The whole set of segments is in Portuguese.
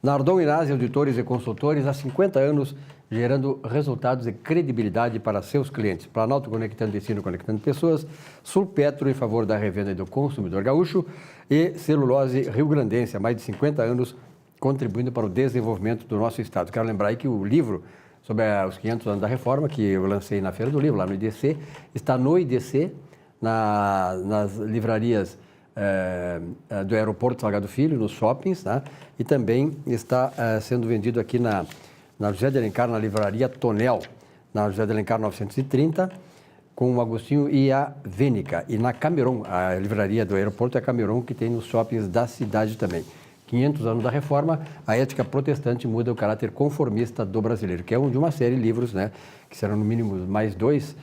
Nardon Inácio, auditores e consultores, há 50 anos, gerando resultados e credibilidade para seus clientes. Planalto Conectando Destino, Conectando Pessoas, Sulpetro em favor da revenda e do consumidor gaúcho e Celulose Rio Grandense, há mais de 50 anos, contribuindo para o desenvolvimento do nosso estado. Quero lembrar aí que o livro sobre os 500 anos da reforma, que eu lancei na Feira do Livro, lá no IDC, está no IDC, nas livrarias do Aeroporto Salgado Filho, nos shoppings, tá? E também está sendo vendido aqui na José de Alencar, na livraria Tonel, na José de Alencar 930, com o Agostinho e a Vênica. E na Cameron, a livraria do Aeroporto é a Cameron, que tem nos shoppings da cidade também. 500 anos da reforma, a ética protestante muda o caráter conformista do brasileiro, que é um de uma série de livros, né, que serão no mínimo mais 2,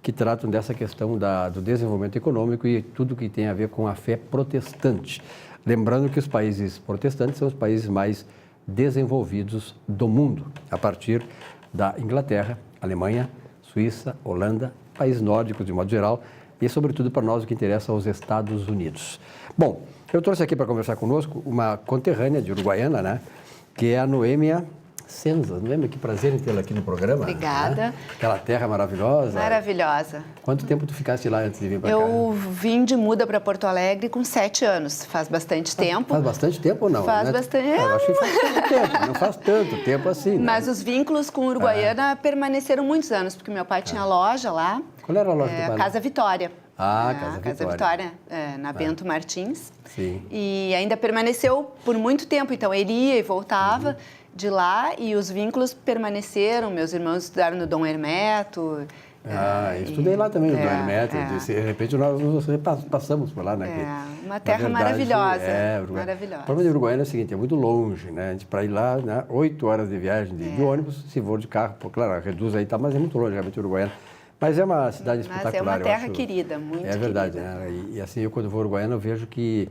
que tratam dessa questão do desenvolvimento econômico e tudo que tem a ver com a fé protestante. Lembrando que os países protestantes são os países mais desenvolvidos do mundo, a partir da Inglaterra, Alemanha, Suíça, Holanda, países nórdicos de modo geral, e sobretudo para nós o que interessa aos Estados Unidos. Bom, eu trouxe aqui para conversar conosco uma conterrânea de Uruguaiana, né, que é a Noêmia Senza. Noêmia, que prazer em tê-la aqui no programa. Obrigada. Né? Aquela terra maravilhosa. Maravilhosa. Quanto tempo tu ficaste lá antes de vir para cá? Eu vim de muda para Porto Alegre com 7 anos, faz bastante tempo. Faz bastante tempo ou não? Faz bastante. Eu acho que faz tanto tempo, não faz tanto tempo assim, né? Mas os vínculos com Uruguaiana permaneceram muitos anos, porque meu pai tinha loja lá. Qual era a loja do pai? Casa Vitória. Casa Vitória, na Bento Martins. Sim. E ainda permaneceu por muito tempo, então ele ia e voltava de lá e os vínculos permaneceram. Meus irmãos estudaram no Dom Hermeto. Eu estudei lá também no Dom Hermeto. De repente nós passamos por lá, né? Uma terra maravilhosa. Maravilhosa. O problema de Uruguaiana é o seguinte, é muito longe, né? A gente para ir lá, né, 8 horas de viagem de ônibus, se for de carro, claro, reduz aí, tá, mas é muito longe realmente Uruguaiana. Mas é uma cidade espetacular. Mas é uma terra querida, muito querida. É verdade, né? E assim, eu quando vou ao Uruguaiana, eu vejo que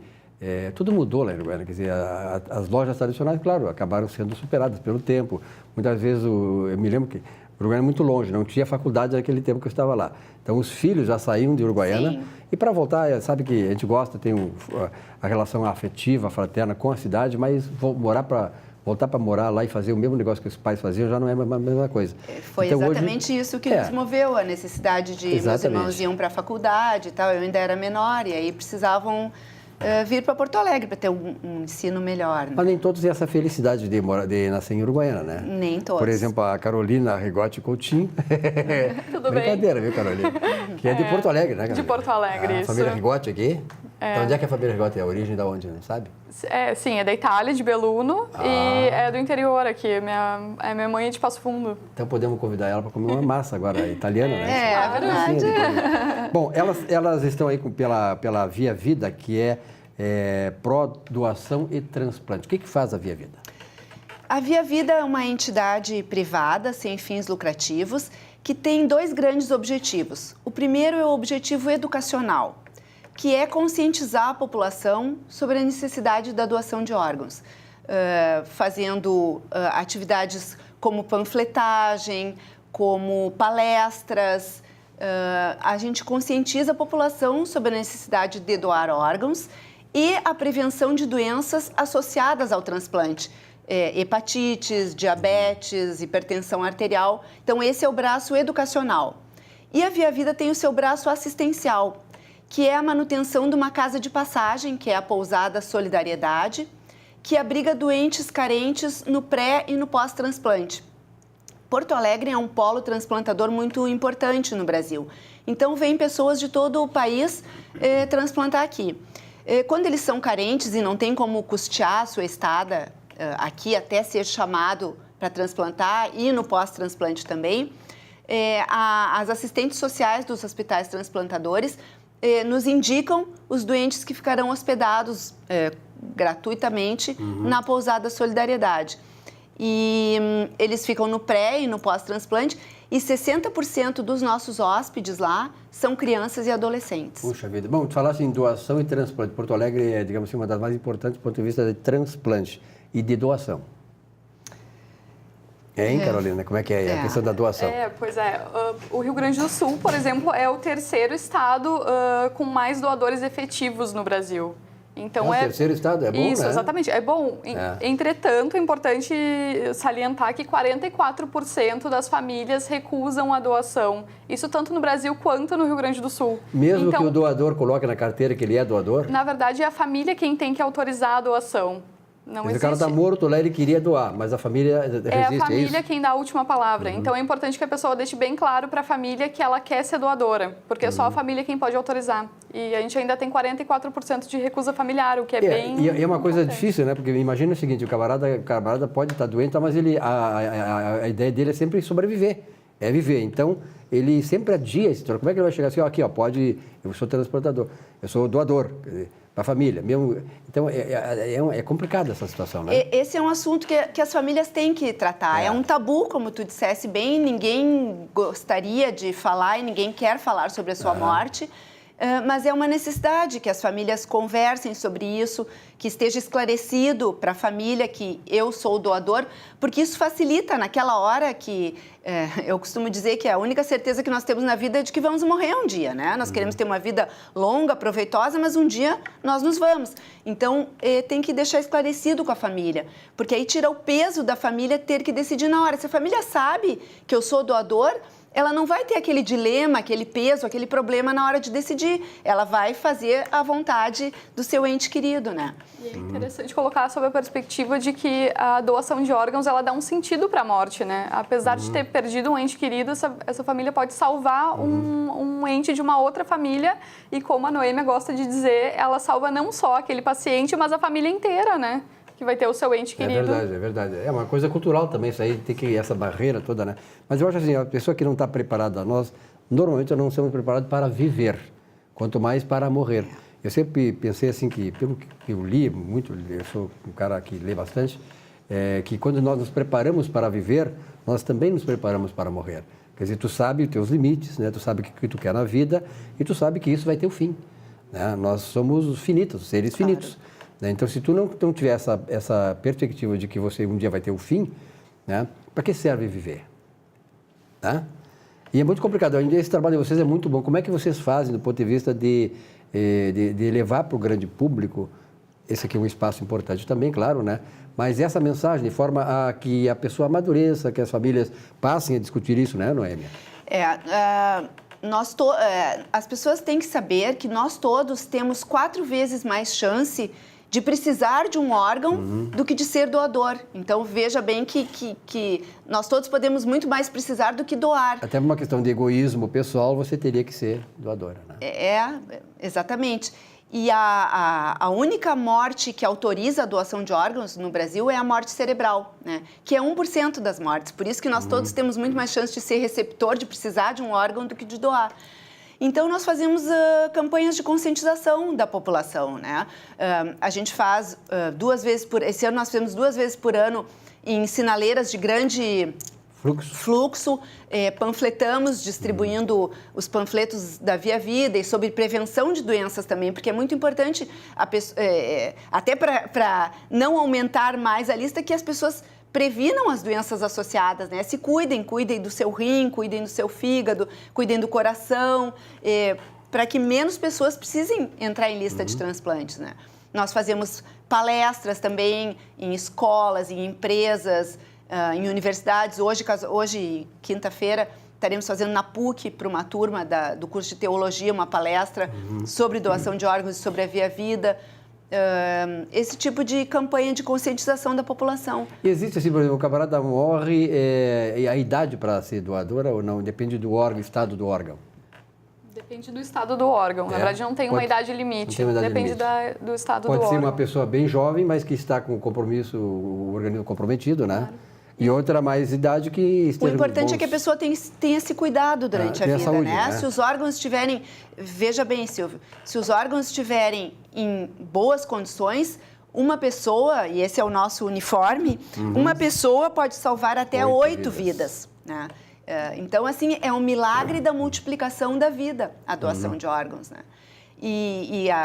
tudo mudou lá em Uruguaiana. Quer dizer, as lojas tradicionais, claro, acabaram sendo superadas pelo tempo. Muitas vezes, eu me lembro que Uruguaiana é muito longe, não tinha faculdade naquele tempo que eu estava lá. Então, os filhos já saíam de Uruguaiana. Sim. E para voltar, sabe que a gente gosta, tem a relação afetiva, fraterna com a cidade, mas voltar para morar lá e fazer o mesmo negócio que os pais faziam já não é a mesma coisa. Foi então, exatamente hoje, isso que nos moveu, a necessidade de... Meus irmãos iam para a faculdade e tal, eu ainda era menor, e aí precisavam vir para Porto Alegre para ter um ensino melhor. Né? Mas nem todos têm essa felicidade de nascer em Uruguaiana, né? Nem todos. Por exemplo, a Carolina Rigotti Coutinho. Tudo bem. Brincadeira, viu, Carolina? Que é de Porto Alegre, né, Carolina? De Porto Alegre, isso. A família Rigotti aqui? Então, onde é que a família Rigotti é? A origem da onde, não sabe? Sim, é da Itália, de Belluno, e é do interior aqui. Minha mãe é de Passo Fundo. Então, podemos convidar ela para comer uma massa agora, italiana, né? É verdade. Bom, elas estão aí pela Via Vida, que é pró-doação e transplante. O que faz a Via Vida? A Via Vida é uma entidade privada, sem fins lucrativos, que tem 2 grandes objetivos. O primeiro é o objetivo educacional, que é conscientizar a população sobre a necessidade da doação de órgãos, fazendo atividades como panfletagem, como palestras. A gente conscientiza a população sobre a necessidade de doar órgãos e a prevenção de doenças associadas ao transplante, hepatites, diabetes, hipertensão arterial. Então, esse é o braço educacional. E a Via Vida tem o seu braço assistencial, que é a manutenção de uma casa de passagem, que é a Pousada Solidariedade, que abriga doentes carentes no pré e no pós-transplante. Porto Alegre é um polo transplantador muito importante no Brasil. Então, vêm pessoas de todo o país transplantar aqui. Quando eles são carentes e não têm como custear a sua estada aqui até ser chamado para transplantar e no pós-transplante também, as assistentes sociais dos hospitais transplantadores nos indicam os doentes que ficarão hospedados gratuitamente na Pousada Solidariedade. E eles ficam no pré e no pós-transplante e 60% dos nossos hóspedes lá são crianças e adolescentes. Puxa vida. Bom, tu falaste em doação e transplante. Porto Alegre é, digamos assim, uma das mais importantes do ponto de vista de transplante e de doação. Hein, Carolina? Como é que é a questão da doação? Pois é. O Rio Grande do Sul, por exemplo, é o terceiro estado com mais doadores efetivos no Brasil. Então o terceiro estado, é bom, isso, né? exatamente, é bom. Entretanto, é importante salientar que 44% das famílias recusam a doação. Isso tanto no Brasil quanto no Rio Grande do Sul. Mesmo então, que o doador coloque na carteira que ele é doador? Na verdade, é a família quem tem que autorizar a doação. Não existe. O cara está morto lá, ele queria doar, mas a família resiste, é a família isso? quem dá a última palavra. Então, é importante que a pessoa deixe bem claro para a família que ela quer ser doadora, porque é só a família quem pode autorizar. E a gente ainda tem 44% de recusa familiar, o que é bem... E é uma coisa difícil, né? Porque imagina o seguinte, o camarada pode estar doente, mas a ideia dele é sempre sobreviver, é viver. Então, ele sempre adia esse troço. Como é que ele vai chegar assim, eu sou transportador, eu sou doador, para a família. Mesmo, então, é complicada essa situação, né? Esse é um assunto que as famílias têm que tratar. É um tabu, como tu dissesse bem, ninguém gostaria de falar e ninguém quer falar sobre a sua morte. Mas é uma necessidade que as famílias conversem sobre isso, que esteja esclarecido para a família que eu sou o doador, porque isso facilita naquela hora que eu costumo dizer que a única certeza que nós temos na vida é de que vamos morrer um dia, né? Nós queremos ter uma vida longa, proveitosa, mas um dia nós nos vamos. Então, tem que deixar esclarecido com a família, porque aí tira o peso da família ter que decidir na hora. Se a família sabe que eu sou doador, ela não vai ter aquele dilema, aquele peso, aquele problema na hora de decidir. Ela vai fazer a vontade do seu ente querido, né? E é interessante colocar sob a perspectiva de que a doação de órgãos, ela dá um sentido para a morte, né? Apesar de ter perdido um ente querido, essa família pode salvar um ente de uma outra família e, como a Noêmia gosta de dizer, ela salva não só aquele paciente, mas a família inteira, né? Que vai ter o seu ente querido. É verdade. É uma coisa cultural também, isso aí, tem que essa barreira toda, né? Mas eu acho assim, a pessoa que não está preparada, nós normalmente não somos preparados para viver, quanto mais para morrer. Eu sempre pensei assim que, pelo que eu li muito, eu sou um cara que lê bastante, que quando nós nos preparamos para viver, nós também nos preparamos para morrer. Quer dizer, tu sabe os teus limites, né? Tu sabe o que tu quer na vida e tu sabe que isso vai ter o fim, né? Nós somos finitos, seres finitos. Então, se tu não tiver essa perspectiva de que você um dia vai ter o fim, né, para que serve viver? Tá? E é muito complicado. Esse trabalho de vocês é muito bom. Como é que vocês fazem do ponto de vista de levar para o grande público, esse aqui é um espaço importante também, claro, né? Mas essa mensagem de forma a que a pessoa amadureça, que as famílias passem a discutir isso, né, Noêmia? As pessoas têm que saber que nós todos temos 4 vezes mais chance de precisar de um órgão do que de ser doador. Então, veja bem que nós todos podemos muito mais precisar do que doar. Até por uma questão de egoísmo pessoal, você teria que ser doadora, né? Exatamente. E a única morte que autoriza a doação de órgãos no Brasil é a morte cerebral, né? Que é 1% das mortes. Por isso que nós todos temos muito mais chance de ser receptor, de precisar de um órgão do que de doar. Então, nós fazemos campanhas de conscientização da população, né? A gente faz 2 vezes esse ano nós fizemos 2 vezes por ano em sinaleiras de grande fluxo, panfletamos, distribuindo os panfletos da Via Vida e sobre prevenção de doenças também, porque é muito importante, até para não aumentar mais a lista, que as pessoas previnam as doenças associadas, né? Se cuidem do seu rim, cuidem do seu fígado, cuidem do coração, para que menos pessoas precisem entrar em lista de transplantes, né? Nós fazemos palestras também em escolas, em empresas, em universidades. Hoje quinta-feira, estaremos fazendo na PUC, para uma turma do curso de Teologia, uma palestra sobre doação de órgãos e sobre a Via Vida. Esse tipo de campanha de conscientização da população. E existe assim, por exemplo, o camarada morre, e a idade para ser doadora ou não? Depende do órgão, estado do órgão? Depende do estado do órgão. Na verdade, não tem uma idade limite. Depende do estado do órgão. Pode ser uma pessoa bem jovem, mas que está com compromisso, o organismo comprometido, né? Claro. E outra mais idade que esteja... O importante é que a pessoa tenha esse cuidado durante a vida, saúde, né? Se os órgãos estiverem... Veja bem, Silvio, se os órgãos estiverem em boas condições, uma pessoa, e esse é o nosso uniforme, uma pessoa pode salvar até 8 vidas, né? Então, assim, é um milagre da multiplicação da vida, a doação de órgãos, né?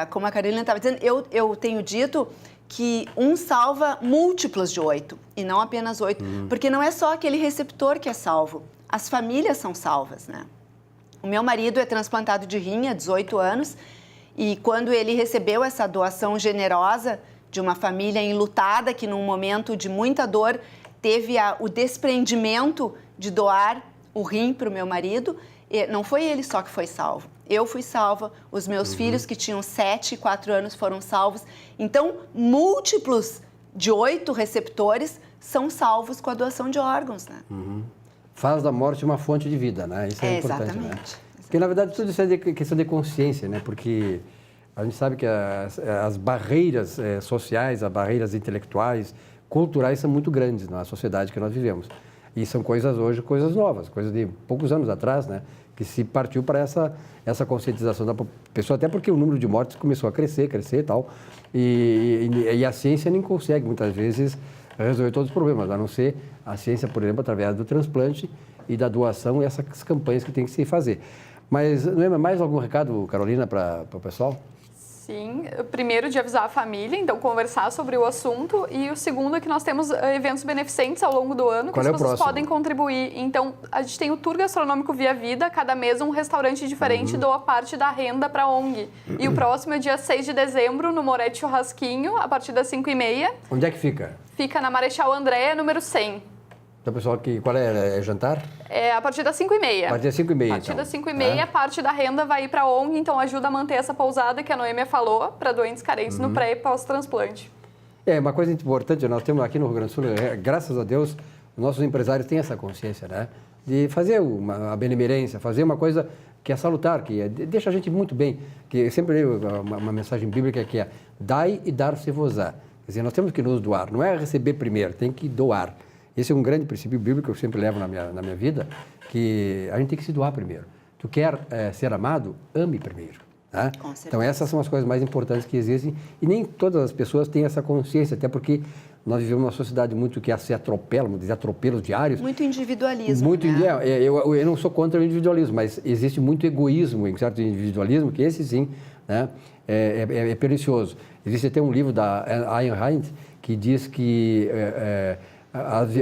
Como a Carolina estava dizendo, eu tenho dito que um salva múltiplos de 8 e não apenas 8, porque não é só aquele receptor que é salvo, as famílias são salvas, né? O meu marido é transplantado de rim há 18 anos e quando ele recebeu essa doação generosa de uma família enlutada que num momento de muita dor teve o desprendimento de doar o rim para o meu marido, não foi ele só que foi salvo. Eu fui salva, os meus filhos que tinham 7 e 4 anos foram salvos. Então, múltiplos de 8 receptores são salvos com a doação de órgãos, né? Faz da morte uma fonte de vida, né? Isso é importante, exatamente. Né? Porque, na verdade, tudo isso é questão de consciência, né? Porque a gente sabe que as barreiras sociais, as barreiras intelectuais, culturais são muito grandes na sociedade que nós vivemos. E são coisas hoje, coisas novas, coisas de poucos anos atrás, né? Que se partiu para essa conscientização da pessoa, até porque o número de mortes começou a crescer e tal. E a ciência nem consegue, muitas vezes, resolver todos os problemas, a não ser a ciência, por exemplo, através do transplante e da doação e essas campanhas que tem que se fazer. Mas, não é mais algum recado, Carolina, para o pessoal? Sim, primeiro de avisar a família, então conversar sobre o assunto, e o segundo é que nós temos eventos beneficentes ao longo do ano que as pessoas podem contribuir. Então, a gente tem o Tour Gastronômico Via Vida, cada mês um restaurante diferente doa parte da renda para a ONG. E o próximo é dia 6 de dezembro, no Moretti Churrasquinho, a partir das 5h30. Onde é que fica? Fica na Marechal Andréa, número 100. Então, pessoal, qual é? É jantar? É a partir das 5h30. A partir das 5h30, A partir das 5h30, parte da renda vai ir para a ONG, então ajuda a manter essa pousada que a Noêmia falou, para doentes carentes no pré e pós-transplante. Uma coisa importante, nós temos aqui no Rio Grande do Sul, graças a Deus, nossos empresários têm essa consciência, né? De fazer a benemerência, fazer uma coisa que é salutar, que deixa a gente muito bem, que eu sempre leio uma mensagem bíblica que é dai e dar-se-vos-á. Quer dizer, nós temos que nos doar, não é receber primeiro, tem que doar. Esse é um grande princípio bíblico que eu sempre levo na minha vida, que a gente tem que se doar primeiro. Tu quer ser amado? Ame primeiro. Tá? Então, essas são as coisas mais importantes que existem e nem todas as pessoas têm essa consciência, até porque nós vivemos numa sociedade muito que se atropela, vamos dizer, atropelos diários. Muito individualismo, muito, né? Eu não sou contra o individualismo, mas existe muito egoísmo em certo individualismo, que esse sim, né, é pernicioso. Existe até um livro da Ayn Rand que diz que...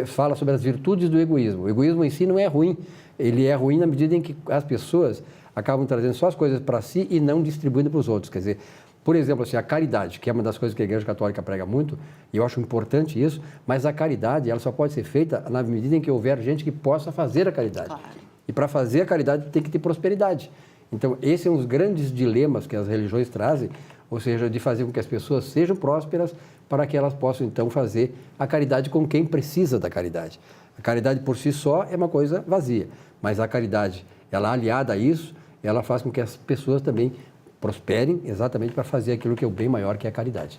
fala sobre as virtudes do egoísmo. O egoísmo em si não é ruim, ele é ruim na medida em que as pessoas acabam trazendo só as coisas para si e não distribuindo para os outros. Quer dizer, por exemplo, assim, a caridade, que é uma das coisas que a Igreja Católica prega muito, e eu acho importante isso, mas a caridade ela só pode ser feita na medida em que houver gente que possa fazer a caridade. Claro. E para fazer a caridade tem que ter prosperidade. Então, esse é um dos grandes dilemas que as religiões trazem, ou seja, de fazer com que as pessoas sejam prósperas para que elas possam, então, fazer a caridade com quem precisa da caridade. A caridade por si só é uma coisa vazia, mas a caridade, ela aliada a isso, ela faz com que as pessoas também prosperem exatamente para fazer aquilo que é o bem maior, que é a caridade.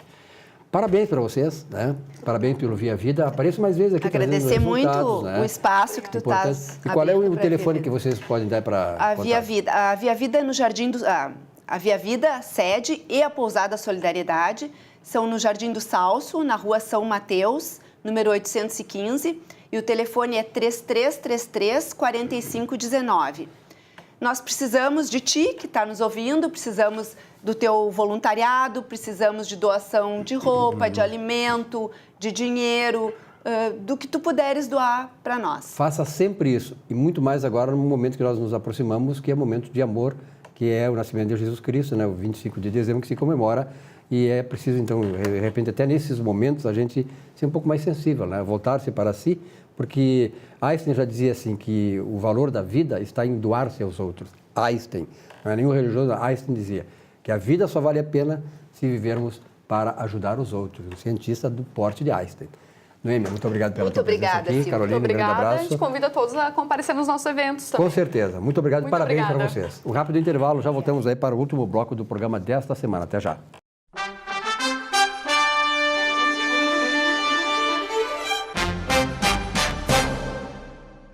Parabéns para vocês, né? Parabéns pelo Via Vida. Apareço mais vezes aqui. Agradecer muito, né? o espaço que tu estás. E qual é o telefone que vocês podem dar para a Via Vida? A Via Vida é no Jardim do... a Via Vida, sede, e a Pousada Solidariedade são no Jardim do Salso, na Rua São Mateus, número 815, e o telefone é 3333-4519. Nós precisamos de ti, que está nos ouvindo, precisamos do teu voluntariado, precisamos de doação de roupa, de alimento, de dinheiro, do que tu puderes doar para nós. Faça sempre isso, e muito mais agora no momento que nós nos aproximamos, que é o momento de amor, que é o nascimento de Jesus Cristo, né? O 25 de dezembro que se comemora, e é preciso, então, de repente, até nesses momentos, a gente ser um pouco mais sensível, né? Voltar-se para si, porque Einstein já dizia assim, que o valor da vida está em doar-se aos outros. Einstein, não é nenhum religioso, Einstein dizia que a vida só vale a pena se vivermos para ajudar os outros. Um cientista do porte de Einstein. Noêmia, muito obrigado pela tua presença aqui. Silvia. Carolina, muito obrigada. Um grande abraço. A gente convida todos a comparecer nos nossos eventos também. Com certeza. Muito obrigado e parabéns para vocês. Um rápido intervalo, já voltamos aí para o último bloco do programa desta semana. Até já.